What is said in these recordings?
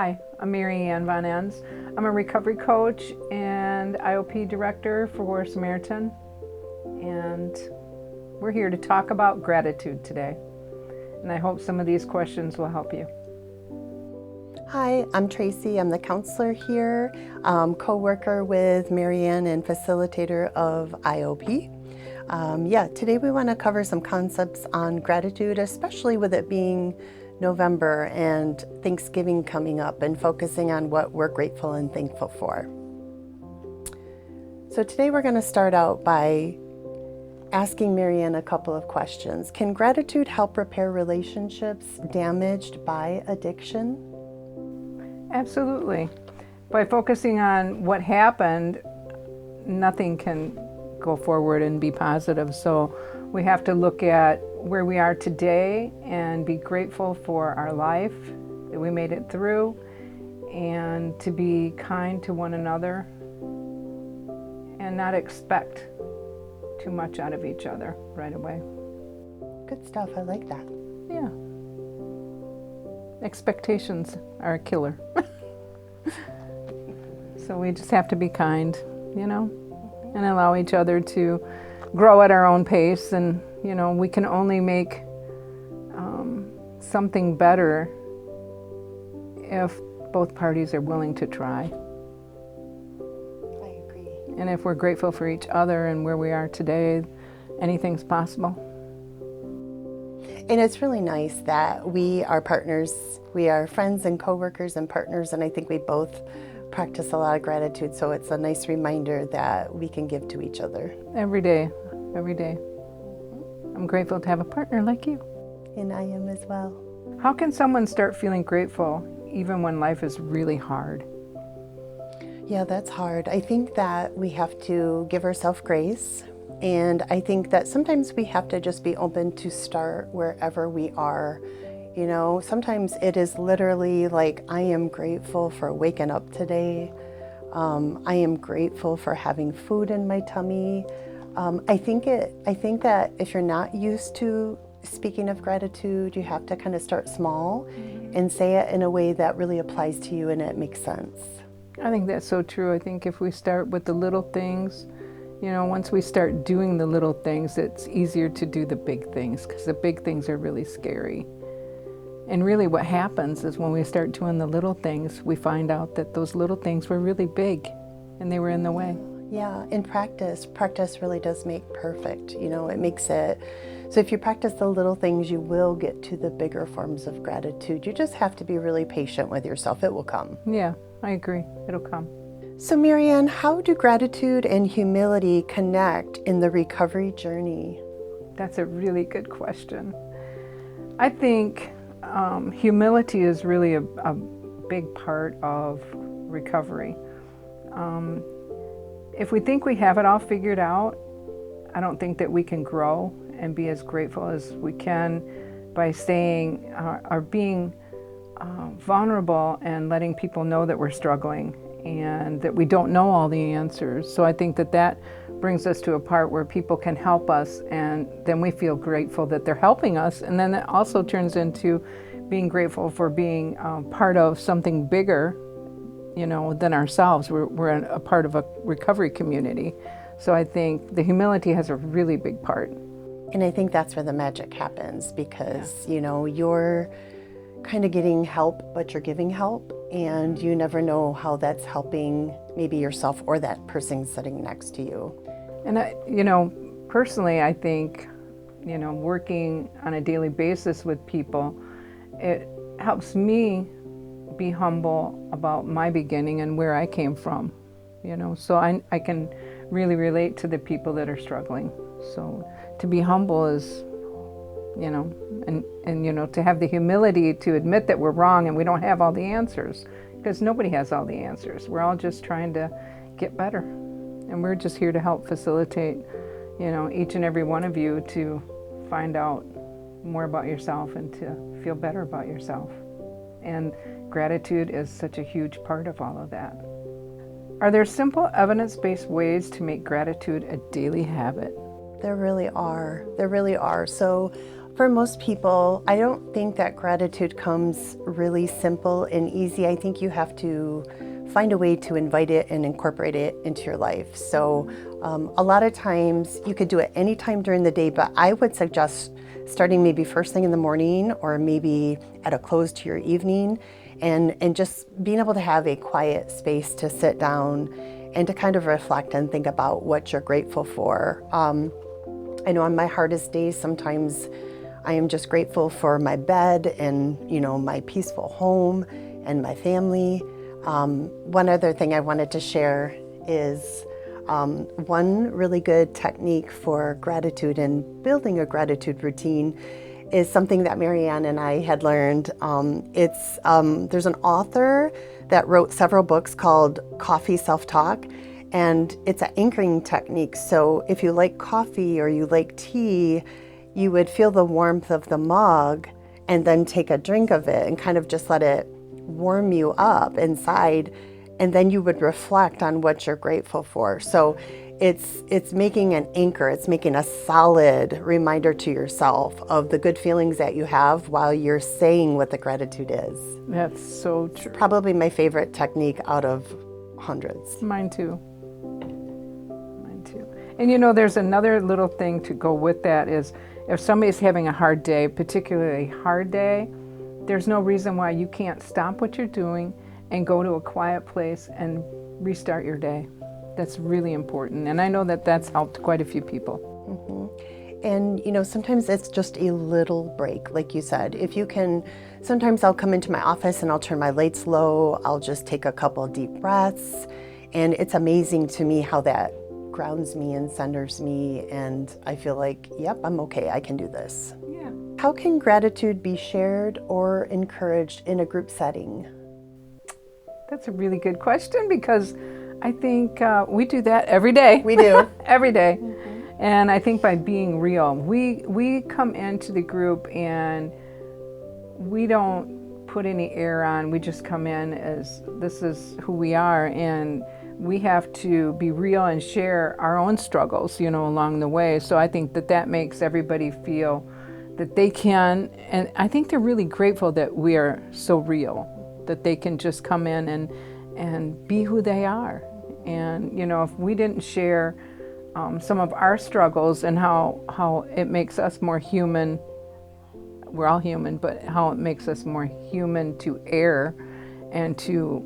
Hi, I'm Maryanne Van Ens. I'm a recovery coach and IOP director for Samaritan, and we're here to talk about gratitude today. And I hope some of these questions will help you. Hi, I'm Tracy. I'm the counselor here, co-worker with Maryanne and facilitator of IOP. Today we want to cover some concepts on gratitude, especially with it being November and Thanksgiving coming up, and focusing on what we're grateful and thankful for. So today we're going to start out by asking Maryanne a couple of questions. Can gratitude help repair relationships damaged by addiction? Absolutely. By focusing on what happened, nothing can go forward and be positive. So we have to look at where we are today and be grateful for our life, that we made it through, and to be kind to one another and not expect too much out of each other right away. Good stuff. I like that. Yeah. Expectations are a killer. So we just have to be kind, and allow each other to grow at our own pace. And, we can only make something better if both parties are willing to try. I agree. And if we're grateful for each other and where we are today, anything's possible. And it's really nice that we are partners. We are friends and coworkers and partners, and I think we both practice a lot of gratitude, so it's a nice reminder that we can give to each other. Every day. I'm grateful to have a partner like you. And I am as well. How can someone start feeling grateful even when life is really hard? Yeah, that's hard. I think that we have to give ourselves grace. And I think that sometimes we have to just be open to start wherever we are. Sometimes it is literally like, I am grateful for waking up today. I am grateful for having food in my tummy. I think that if you're not used to speaking of gratitude, you have to kind of start small and say it in a way that really applies to you and it makes sense. I think that's so true. I think if we start with the little things, once we start doing the little things, it's easier to do the big things, because the big things are really scary. And really what happens is when we start doing the little things, we find out that those little things were really big and they were in the way. Yeah, in practice really does make perfect. It makes it, so if you practice the little things, you will get to the bigger forms of gratitude. You just have to be really patient with yourself. It will come. Yeah, I agree. It'll come. So Maryanne, how do gratitude and humility connect in the recovery journey? That's a really good question. I think humility is really a big part of recovery. If we think we have it all figured out, I don't think that we can grow and be as grateful as we can by saying or being vulnerable and letting people know that we're struggling and that we don't know all the answers. So I think that brings us to a part where people can help us, and then we feel grateful that they're helping us. And then it also turns into being grateful for being part of something bigger, than ourselves. We're a part of a recovery community. So I think the humility has a really big part. And I think that's where the magic happens, because, you're kind of getting help, but you're giving help, and you never know how that's helping maybe yourself or that person sitting next to you. And personally, I think, working on a daily basis with people, it helps me be humble about my beginning and where I came from, so I can really relate to the people that are struggling. So to be humble is, and to have the humility to admit that we're wrong and we don't have all the answers, because nobody has all the answers. We're all just trying to get better, and we're just here to help facilitate, each and every one of you to find out more about yourself and to feel better about yourself. And gratitude is such a huge part of all of that. Are there simple evidence-based ways to make gratitude a daily habit? There really are. So For most people, I don't think that gratitude comes really simple and easy. I think you have to find a way to invite it and incorporate it into your life. So a lot of times you could do it anytime during the day, but I would suggest starting maybe first thing in the morning or maybe at a close to your evening, and just being able to have a quiet space to sit down and to kind of reflect and think about what you're grateful for. I know on my hardest days, sometimes I am just grateful for my bed and, my peaceful home and my family. One other thing I wanted to share is one really good technique for gratitude and building a gratitude routine is something that Maryanne and I had learned. There's an author that wrote several books called Coffee Self-Talk, and it's an anchoring technique. So if you like coffee or you like tea, you would feel the warmth of the mug and then take a drink of it and kind of just let it warm you up inside. And then you would reflect on what you're grateful for. So it's making an anchor. It's making a solid reminder to yourself of the good feelings that you have while you're saying what the gratitude is. That's so true. Probably my favorite technique out of hundreds. Mine too. And there's another little thing to go with that is if somebody's having a hard day, particularly hard day, there's no reason why you can't stop what you're doing and go to a quiet place and restart your day. That's really important. And I know that that's helped quite a few people. Mm-hmm. And, sometimes it's just a little break, like you said. If you can, sometimes I'll come into my office and I'll turn my lights low. I'll just take a couple deep breaths. And it's amazing to me how that grounds me and centers me. And I feel like, yep, I'm okay. I can do this. Yeah. How can gratitude be shared or encouraged in a group setting? That's a really good question because I think we do that every day. We do. Every day. Mm-hmm. And I think by being real, we come into the group and we don't put any air on. We just come in as this is who we are, and we have to be real and share our own struggles, along the way. So I think that makes everybody feel that they can, and I think they're really grateful that we are so real, that they can just come in and be who they are. And, if we didn't share some of our struggles and how it makes us more human, we're all human, but how it makes us more human to err and to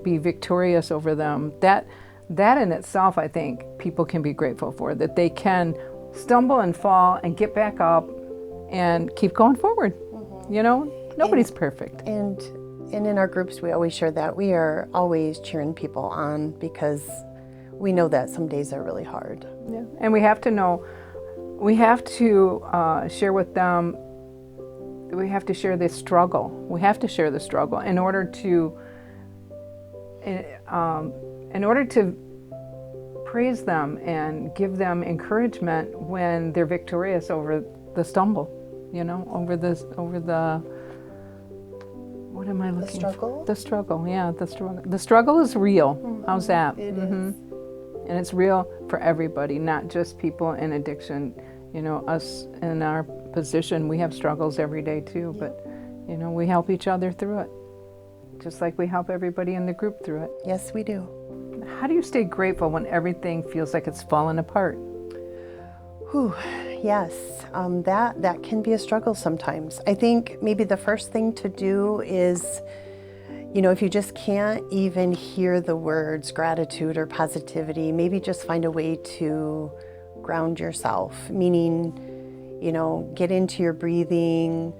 be victorious over them, that in itself, I think people can be grateful for, that they can stumble and fall and get back up and keep going forward. Mm-hmm. Nobody's perfect. And in our groups, we always share that we are always cheering people on because we know that some days are really hard. Yeah. And we have to share with them, we have to share this struggle. We have to share the struggle in order to praise them and give them encouragement when they're victorious over the stumble, over the what am I looking for? The struggle? The struggle, yeah, the struggle. The struggle is real. Mm-hmm. How's that? It mm-hmm. is. And it's real for everybody, not just people in addiction. Us in our position, we have struggles every day too, but, we help each other through it, just like we help everybody in the group through it. Yes, we do. How do you stay grateful when everything feels like it's falling apart? Whew, yes, that can be a struggle sometimes. I think maybe the first thing to do is, if you just can't even hear the words gratitude or positivity, maybe just find a way to ground yourself, meaning, get into your breathing,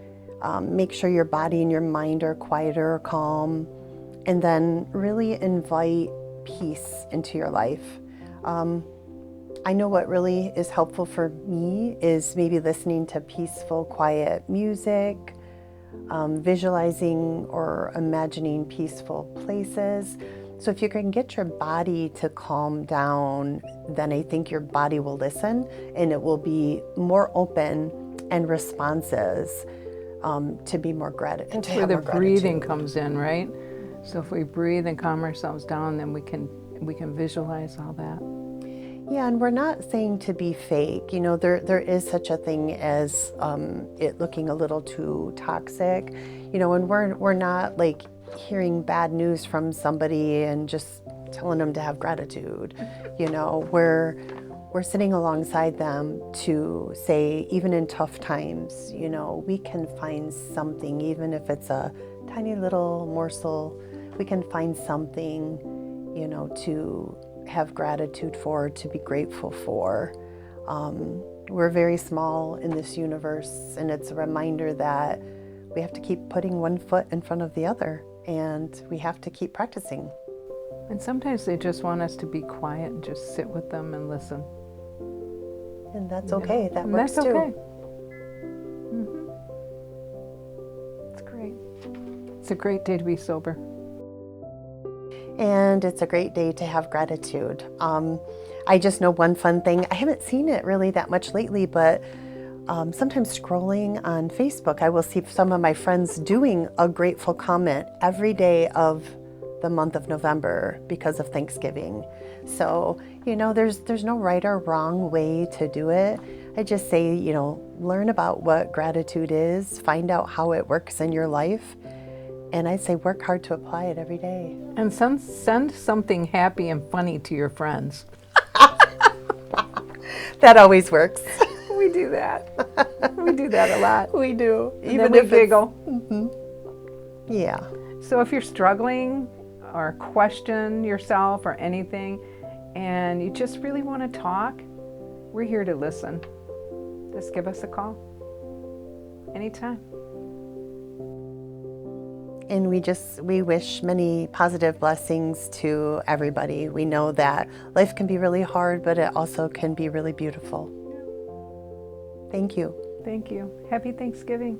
make sure your body and your mind are quieter or calm, and then really invite peace into your life. I know what really is helpful for me is maybe listening to peaceful, quiet music, visualizing or imagining peaceful places. So if you can get your body to calm down, then I think your body will listen and it will be more open and responsive to be more gratitude. That's where the breathing comes in, right? So if we breathe and calm ourselves down, then we can visualize all that. Yeah, and we're not saying to be fake. You know, there is such a thing as it looking a little too toxic. You know, and we're not like hearing bad news from somebody and just telling them to have gratitude. You know, we're sitting alongside them to say, even in tough times, you know, we can find something, even if it's a tiny little morsel, we can find something, you know, to have gratitude for, to be grateful for. We're very small in this universe, and it's a reminder that we have to keep putting one foot in front of the other, and we have to keep practicing. And sometimes they just want us to be quiet and just sit with them and listen. And that's okay. That And works that's too. okay. It's great. It's a great day to be sober. And it's a great day to have gratitude. I just know one fun thing. I haven't seen it really that much lately, but sometimes scrolling on Facebook, I will see some of my friends doing a grateful comment every day of the month of November because of Thanksgiving. So, you know, there's no right or wrong way to do it. I just say, you know, learn about what gratitude is, find out how it works in your life, and I say work hard to apply it every day. And send something happy and funny to your friends. That always works. We do that. We do that a lot. We do. And then we giggle. Yeah. So if you're struggling or question yourself or anything, and you just really want to talk, we're here to listen. Just give us a call. Anytime. And we wish many positive blessings to everybody. We know that life can be really hard, but it also can be really beautiful. Thank you. Thank you. Happy Thanksgiving.